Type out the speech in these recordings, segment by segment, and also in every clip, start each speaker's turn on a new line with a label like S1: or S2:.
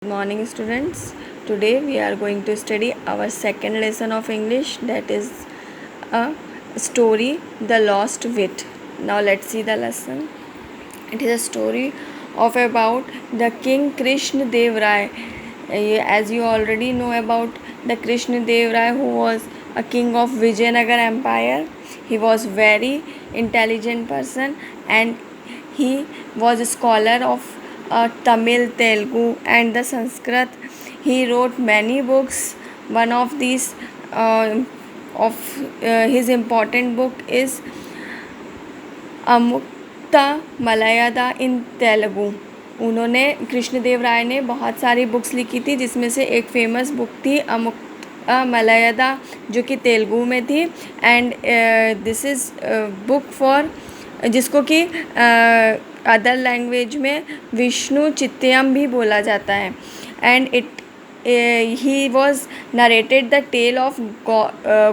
S1: Good morning, students. Today we are going to study our second lesson of English, that is a story, The Lost Wit. Now let's see the lesson. It is a story of about the King Krishna Dev Rai. As you already know about the Krishna Dev Rai, who was a king of Vijayanagar Empire. He was very intelligent person and he was a scholar of Tamil, Telugu and the Sanskrit. He wrote many books. One of these of his important book is अमुक्ता मलयादा इन तेलुगु. उन्होंने कृष्णदेव राय ने बहुत सारी books लिखी थी, जिसमें से एक famous book थी अमुक्ता मलयादा, जो कि तेलुगु में थी. And this is book for, जिसको कि अदर लैंग्वेज में विष्णु चित्तयम भी बोला जाता है. And he was narrated the tale of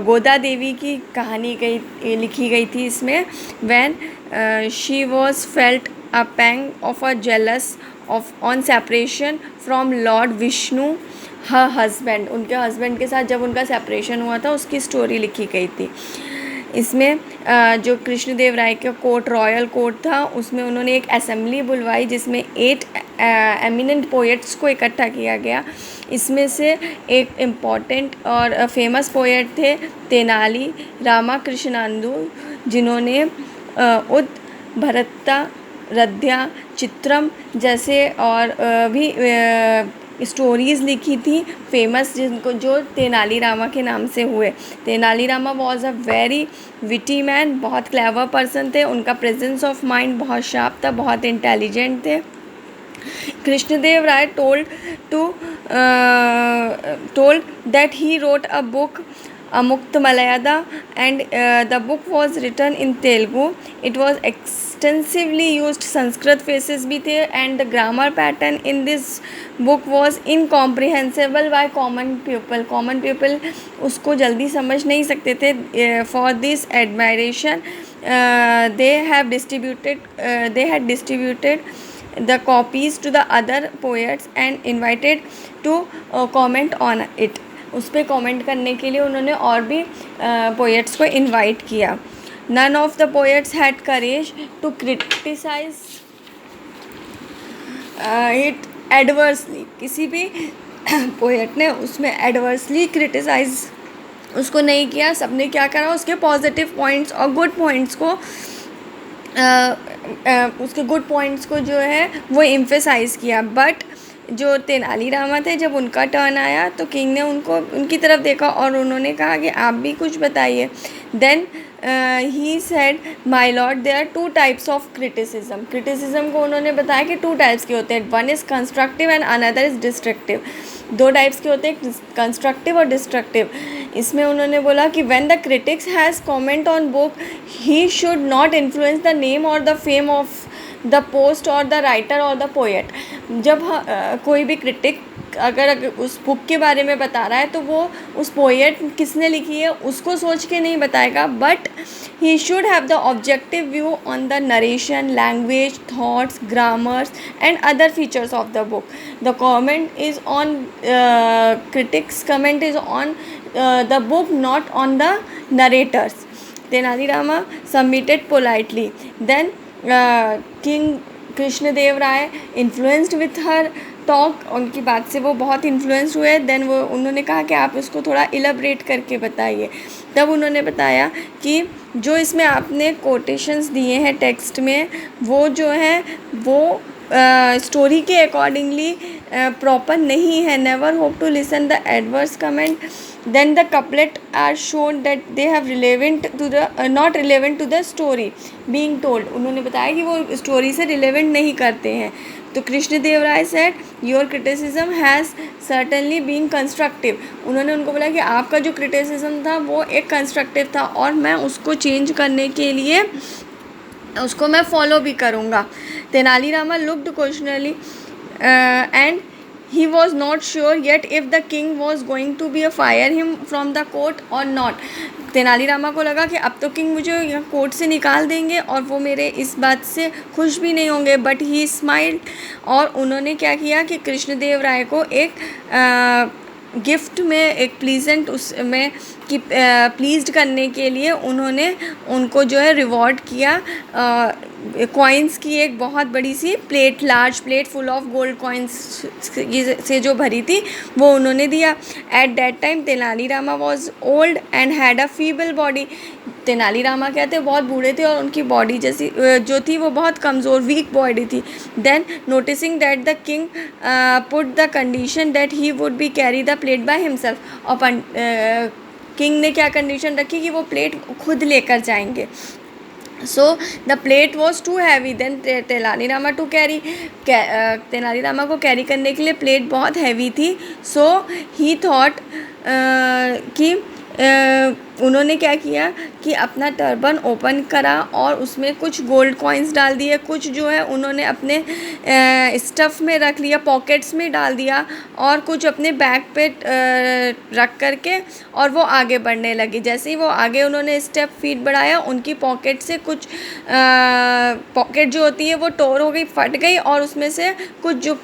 S1: Goda Devi की कहानी लिखी गई थी इसमें. When she was felt a pang of a jealous of on separation from lord Vishnu her husband. उनके हस्बैंड के साथ जब उनका सेपरेशन हुआ था, उसकी स्टोरी लिखी गई थी. इसमें जो कृष्णदेव राय का कोर्ट, रॉयल कोर्ट था, उसमें उन्होंने एक असेंबली बुलवाई जिसमें 8 एमिनेंट पोएट्स को इकट्ठा किया गया. इसमें से एक इम्पॉर्टेंट और फेमस पोएट थे तेनाली रामाकृष्णांदु, जिन्होंने उद भरता रद्या चित्रम जैसे और भी स्टोरीज़ लिखी थी फेमस, जिनको जो तेनाली रामा के नाम से हुए. Tenali Rama was a very witty man, बहुत क्लेवर पर्सन थे. उनका प्रेजेंस ऑफ माइंड बहुत शार्प था, बहुत इंटेलिजेंट थे. कृष्णदेव राय told that he wrote a book Amukta Malayada, and the book was written in Telugu. It was extensively used. Sanskrit phrases भी थे, and the grammar pattern in this book was incomprehensible by common people. Common people उसको जल्दी समझ नहीं सकते थे. For this admiration, they had distributed the copies to the other poets and invited to comment on it. उस पर comment करने के लिए उन्होंने और भी पोएट्स को इनवाइट किया. None of the poets had courage to criticize it adversely. किसी भी पोएट ने उसमें एडवर्सली क्रिटिसाइज उसको नहीं किया. सबने क्या करा, उसके पॉजिटिव पॉइंट्स और गुड पॉइंट्स को उसके गुड पॉइंट्स को जो है वो एम्फेसाइज़ किया. बट जो तेनाली रामा थे, जब उनका टर्न आया तो किंग ने उनकी तरफ देखा और उन्होंने कहा कि आप भी कुछ बताइए. Then he said, my lord, there are 2 types of criticism. Criticism को उन्होंने बताया कि 2 टाइप्स के होते हैं. One is constructive and another is destructive. 2 types के होते हैं, कंस्ट्रक्टिव और डिस्ट्रक्टिव. इसमें उन्होंने बोला कि when the critics has comment on book, he should not influence the name or the fame of the post or the writer or the poet. जब कोई भी क्रिटिक अगर उस बुक के बारे में बता रहा है, तो वो उस पोएट किसने लिखी है उसको सोच के नहीं बताएगा, but he should have the objective view on the narration, language, thoughts, grammars and other features of the book. The comment is on critics comment is on the book, not on the narrators. Tenali Rama submitted politely. Then King Krishnadev Raya influenced with her talk. उनकी बात से वो बहुत influence हुए. Then उन्होंने कहा कि आप इसको थोड़ा इलेबरेट करके बताइए. तब उन्होंने बताया कि जो इसमें आपने कोटेशंस दिए हैं टेक्स्ट में, वो जो है वो स्टोरी के अकॉर्डिंगली प्रॉपर नहीं है. Never hope to listen the adverse comment. Then the couplet are shown that they have relevant to the not relevant to the story being told. उन्होंने बताया कि वो स्टोरी से रिलेवेंट नहीं करते हैं. तो Krishnadeva Raya said, your criticism has certainly been constructive. उन्होंने उनको बोला कि आपका जो क्रिटिसिज्म था वो एक कंस्ट्रक्टिव था, और मैं उसको चेंज करने के लिए मैं फॉलो भी करूँगा. Tenali Rama looked questioningly and he was not sure yet if the king was going to be fire him from the court or not. Tenali Rama को लगा कि अब तो किंग मुझे यहाँ कोर्ट से निकाल देंगे और वो मेरे इस बात से खुश भी नहीं होंगे, बट ही स्माइल्ड। और उन्होंने क्या किया कि कृष्णदेव राय को एक गिफ्ट में, एक प्लीजेंट उसमें कि प्लीज़्ड करने के लिए उन्होंने उनको जो है रिवॉर्ड किया। कॉइन्स की एक बहुत बड़ी सी plate, large plate full of gold coins से जो भरी थी वो उन्होंने दिया। At that time Tenali Rama was old and had a feeble body. Tenali Rama क्या थे, बहुत बूढ़े थे और उनकी बॉडी जैसी जो थी वो बहुत कमज़ोर, वीक बॉडी थी। Then noticing that the king put the condition that he would be carry the plate by himself. और किंग ने क्या कंडीशन रखी कि वो प्लेट खुद लेकर जाएंगे। So the plate was too heavy than Tenalirama to carry. Tenalirama को कैरी करने के लिए प्लेट बहुत हैवी थी। सो ही थॉट कि उन्होंने क्या किया कि अपना टर्बन ओपन करा और उसमें कुछ गोल्ड कॉइन्स डाल दिए, कुछ जो है उन्होंने अपने स्टफ़ में रख लिया, पॉकेट्स में डाल दिया, और कुछ अपने बैग पे रख करके और वो आगे बढ़ने लगी। जैसे ही वो आगे उन्होंने स्टेप फीट बढ़ाया, उनकी पॉकेट से कुछ पॉकेट जो होती है वो टोर हो गई, फट गई, और उसमें से कुछ जो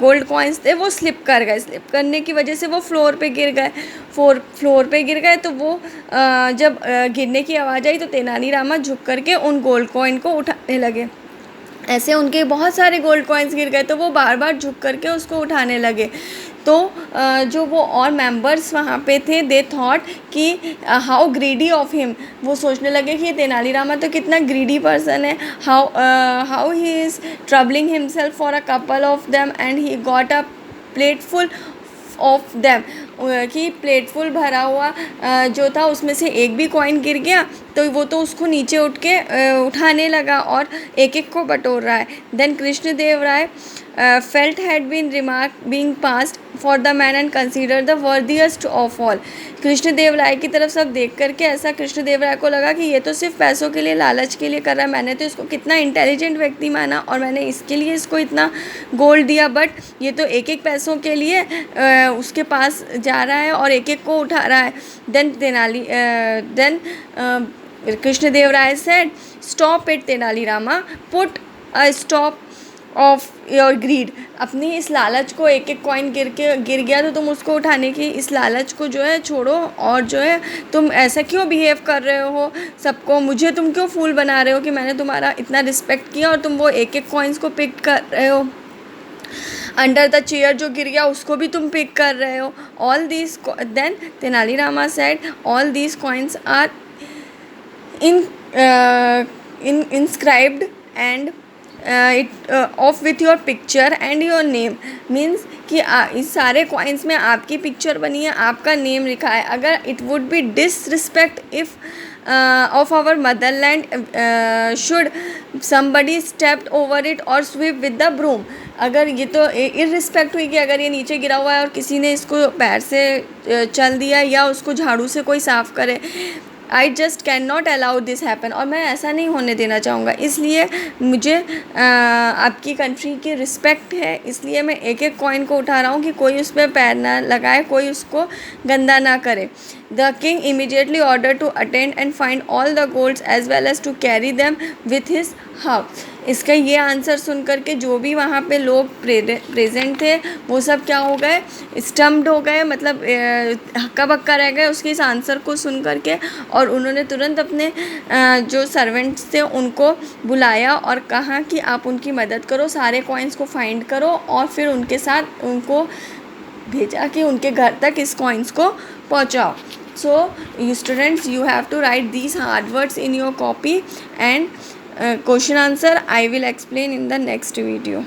S1: गोल्ड कॉइन्स थे वो स्लिप कर गए। स्लिप करने की वजह से वो फ्लोर पे गिर गए। फ्लोर पे गिर गए तो वो जब गिरने की आवाज़ आई तो तेनालीरामा झुक करके उन गोल्ड कॉइन को उठाने लगे। ऐसे उनके बहुत सारे गोल्ड कॉइन्स गिर गए तो वो बार बार झुक करके उसको उठाने लगे। तो जो वो और मेंबर्स वहाँ पे थे, दे थॉट कि हाउ ग्रीडी ऑफ हिम, वो सोचने लगे कि ये तेनालीरामा तो कितना ग्रीडी पर्सन है। How he is troubling himself for a couple of them and he got a plate full of them, कि प्लेट फुल भरा हुआ जो था उसमें से एक भी कॉइन गिर गया तो वो तो उसको नीचे उठ के उठाने लगा और एक एक को बटोर रहा है। Then Krishnadeva Raya felt had been remark being passed for the man and consider the worthiest of all. Krishnadeva Raya की तरफ सब देख करके ऐसा कृष्णदेव राय को लगा कि ये तो सिर्फ पैसों के लिए, लालच के लिए कर रहा है। मैंने तो इसको कितना इंटेलिजेंट व्यक्ति माना और मैंने इसके लिए इसको इतना गोल्ड दिया, बट ये तो एक एक पैसों के लिए उसके पास जा रहा है और एक एक को उठा रहा है। Then Krishnadeva Raya said, stop it Tenalirama, put a stop of your greed. अपनी इस लालच को, एक एक कॉइन गिर गया तो तुम उसको उठाने की इस लालच को जो है छोड़ो, और जो है तुम ऐसा क्यों बिहेव कर रहे हो सबको, मुझे तुम क्यों फूल बना रहे हो कि मैंने तुम्हारा इतना रिस्पेक्ट किया और तुम वो एक एक कॉइन्स को पिक कर रहे हो। अंडर द चेयर जो गिर गया उसको भी तुम पिक कर रहे हो। All these then Tenalirama said, all these coins are inscribed and it off with your picture and your name, means कि इस सारे कॉइन्स में आपकी पिक्चर बनी है, आपका नेम लिखा है। अगर it would be disrespect if of our motherland should somebody stepped over it और स्वीप विद द ब्रूम। अगर ये तो इररिस्पेक्ट हुई कि अगर ये नीचे गिरा हुआ है और किसी ने इसको पैर से चल दिया या उसको झाड़ू से कोई साफ़ करे, I just can not allow this happen, और मैं ऐसा नहीं होने देना चाहूँगा। इसलिए मुझे आपकी कंट्री की रिस्पेक्ट है, इसलिए मैं एक एक कॉइन को उठा रहा हूँ कि कोई उस पर पैर ना लगाए, कोई उसको गंदा ना करे। The king immediately order to attend and find all the golds as well as to carry them with his house. इसका ये आंसर सुन करके जो भी वहाँ पे लोग प्रेजेंट थे वो सब क्या हो गए, स्टम्प्ड हो गए, मतलब हक्का बक्का रह गए उसके इस आंसर को सुन करके। और उन्होंने तुरंत अपने जो सर्वेंट्स थे उनको बुलाया और कहा कि आप उनकी मदद करो, सारे कॉइन्स को फाइंड करो, और फिर उनके साथ उनको भेजा कि उनके घर तक इस कॉइन्स को पहुँचाओ। So you students, you have to write these hard words in your copy, and question answer I will explain in the next video.